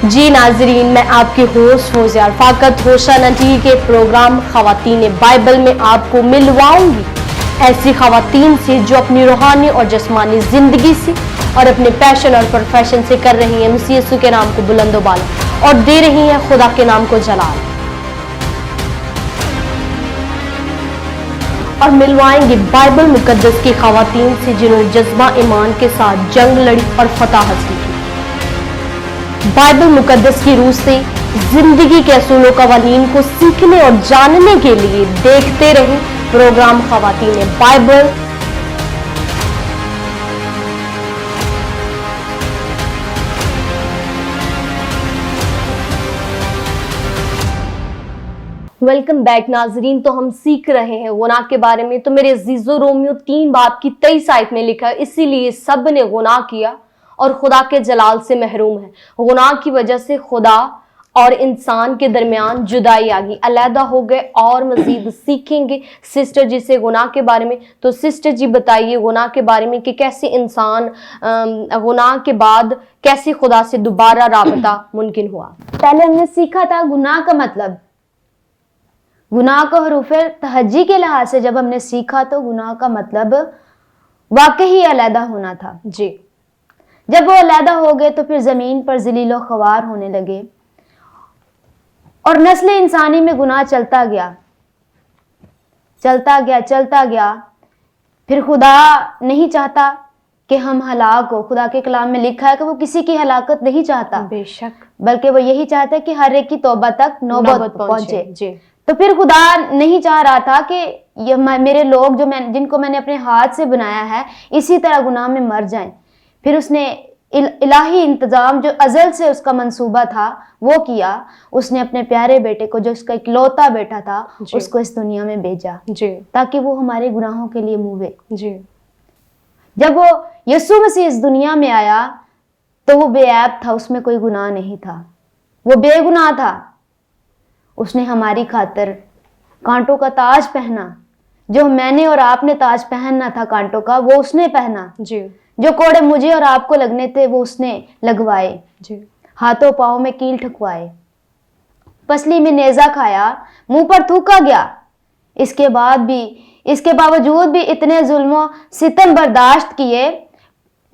جی ناظرین، میں آپ کی ہوسٹ فوزیہ رفاقت ہوشانہ ٹی کے پروگرام خواتین بائبل میں آپ کو ملواؤں گی ایسی خواتین سے جو اپنی روحانی اور جسمانی زندگی سے اور اپنے پیشن اور پروفیشن سے کر رہی ہیں مسیح یسوع کے نام کو بلند و بالا اور دے رہی ہیں خدا کے نام کو جلال، اور ملوائیں گے بائبل مقدس کی خواتین سے جنہوں نے جذبہ ایمان کے ساتھ جنگ لڑی اور فتح حاصل کی۔ بائبل مقدس کی روح سے زندگی کے اصول و قوانین کو سیکھنے اور جاننے کے لیے دیکھتے رہیں پروگرام خواتین بائبل۔ ویلکم بیک ناظرین، تو ہم سیکھ رہے ہیں گناہ کے بارے میں۔ تو میرے عزیزو رومیو 3 باب کی 23 آیت میں لکھا ہے، اسی لیے سب نے گناہ کیا اور خدا کے جلال سے محروم ہے۔ گناہ کی وجہ سے خدا اور انسان کے درمیان جدائی آ گئی، علیحدہ ہو گئے، اور مزید سیکھیں گے سسٹر جی سے گناہ کے بارے میں۔ تو سسٹر جی بتائیے گناہ کے بارے میں کہ کیسے انسان گناہ کے بعد کیسے خدا سے دوبارہ رابطہ ممکن ہوا۔ پہلے ہم نے سیکھا تھا گناہ کا مطلب، گناہ کو حروف تہجی کے لحاظ سے جب ہم نے سیکھا تو گناہ کا مطلب واقعی علیحدہ ہونا تھا۔ جی، جب وہ علیحدہ ہو گئے تو پھر زمین پر ذلیل و خوار ہونے لگے اور نسل انسانی میں گناہ چلتا گیا چلتا گیا چلتا گیا۔ پھر خدا نہیں چاہتا کہ ہم ہلاک ہو۔ خدا کے کلام میں لکھا ہے کہ وہ کسی کی ہلاکت نہیں چاہتا، بے شک، بلکہ وہ یہی چاہتا ہے کہ ہر ایک کی توبہ تک نوبت پہنچے۔ جی، تو پھر خدا نہیں چاہ رہا تھا کہ یہ میرے لوگ جن کو میں نے اپنے ہاتھ سے بنایا ہے اسی طرح گناہ میں مر جائیں۔ پھر اس نے الہی انتظام جو ازل سے اس کا منصوبہ تھا وہ کیا۔ اس نے اپنے پیارے بیٹے کو، جو اس کا اکلوتا بیٹا تھا، جی، اس کو اس دنیا میں بھیجا جی، تاکہ وہ ہمارے گناہوں کے لیے موے۔ جی، جب وہ یسوع مسیح اس دنیا میں آیا تو وہ بے عیب تھا، اس میں کوئی گناہ نہیں تھا، وہ بے گناہ تھا۔ اس نے ہماری خاطر کانٹوں کا تاج پہنا، جو میں نے اور آپ نے تاج پہننا تھا کانٹوں کا، وہ اس نے پہنا۔ جی، جو کوڑے مجھے اور آپ کو لگنے تھے وہ اس نے لگوائے، جی، ہاتھوں پاؤں میں کیل ٹھکوائے، پسلی میں نیزہ کھایا، منہ پر تھوکا گیا۔ اس کے باوجود بھی اتنے ظلم و ستم برداشت کیے،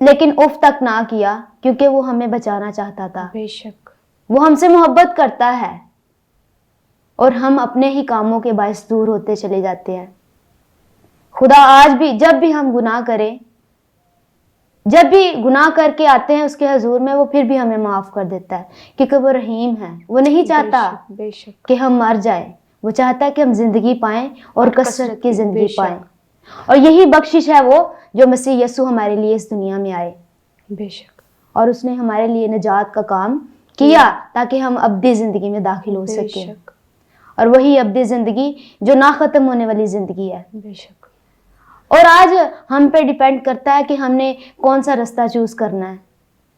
لیکن اف تک نہ کیا، کیونکہ وہ ہمیں بچانا چاہتا تھا۔ بے شک، وہ ہم سے محبت کرتا ہے اور ہم اپنے ہی کاموں کے باعث دور ہوتے چلے جاتے ہیں۔ خدا آج بھی جب بھی ہم گناہ کریں، جب بھی گناہ کر کے آتے ہیں اس کے حضور میں، وہ پھر بھی ہمیں معاف کر دیتا ہے، کیونکہ وہ رحیم ہے۔ وہ نہیں چاہتا بے شک، کہ ہم مر جائیں، وہ چاہتا ہے کہ ہم زندگی پائیں اور کثرت کی زندگی بے شک، پائیں۔ اور یہی بخشش ہے وہ جو مسیح یسوع ہمارے لیے اس دنیا میں آئے، بے شک، اور اس نے ہمارے لیے نجات کا کام کیا تاکہ ہم ابدی زندگی میں داخل ہو بے سکیں۔ شک، اور وہی ابدی زندگی جو نہ ختم ہونے والی زندگی ہے۔ بے شک، اور آج ہم پہ ڈیپینڈ کرتا ہے کہ ہم نے کون سا رستہ چوز کرنا ہے۔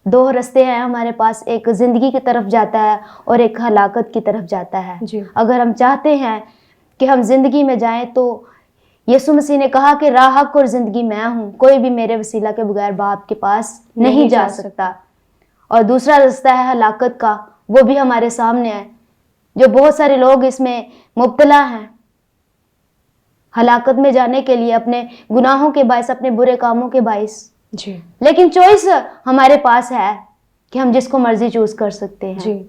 2 رستے ہیں ہمارے پاس، ایک زندگی کی طرف جاتا ہے اور ایک ہلاکت کی طرف جاتا ہے۔ جی، اگر ہم چاہتے ہیں کہ ہم زندگی میں جائیں تو یسوع مسیح نے کہا کہ راہ، حق اور زندگی میں ہوں، کوئی بھی میرے وسیلہ کے بغیر باپ کے پاس نہیں جا سکتا۔ اور دوسرا رستہ ہے ہلاکت کا، وہ بھی ہمارے سامنے ہے، جو بہت سارے لوگ اس میں مبتلا ہیں، ہلاکت میں جانے کے لیے اپنے گناہوں کے باعث، اپنے برے کاموں کے باعث۔ جی، لیکن چوائس ہمارے پاس ہے کہ ہم جس کو مرضی چوز کر سکتے ہیں۔ جی،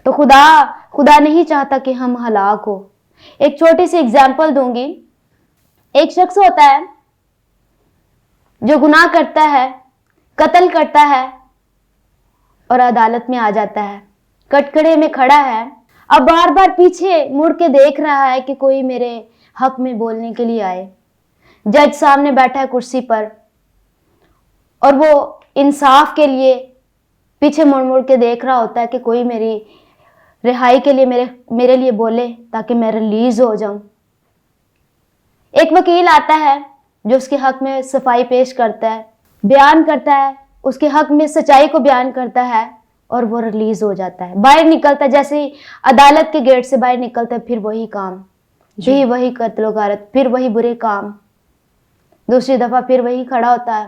تو خدا نہیں چاہتا کہ ہم ہلاک ہو۔ ایک چھوٹی سی اگزامپل دوں گی۔ ایک شخص ہوتا ہے جو گناہ کرتا ہے، قتل کرتا ہے اور عدالت میں آ جاتا ہے، کٹکڑے میں کھڑا ہے، اب بار بار پیچھے مڑ کے دیکھ رہا ہے کہ کوئی میرے حق میں بولنے کے لیے آئے۔ جج سامنے بیٹھا ہے کرسی پر، اور وہ انصاف کے لیے پیچھے مڑ مڑ کے دیکھ رہا ہوتا ہے کہ کوئی میری رہائی کے لیے میرے لیے بولے تاکہ میں ریلیز ہو جاؤں۔ ایک وکیل آتا ہے جو اس کے حق میں صفائی پیش کرتا ہے، بیان کرتا ہے، اس کے حق میں سچائی کو بیان کرتا ہے، اور وہ ریلیز ہو جاتا ہے، باہر نکلتا ہے۔ جیسے ہی عدالت کے گیٹ سے باہر نکلتا ہے، پھر وہی کام، پھر وہی قتل و غارت، پھر وہی برے کام، دوسری دفعہ پھر وہی کھڑا ہوتا ہے،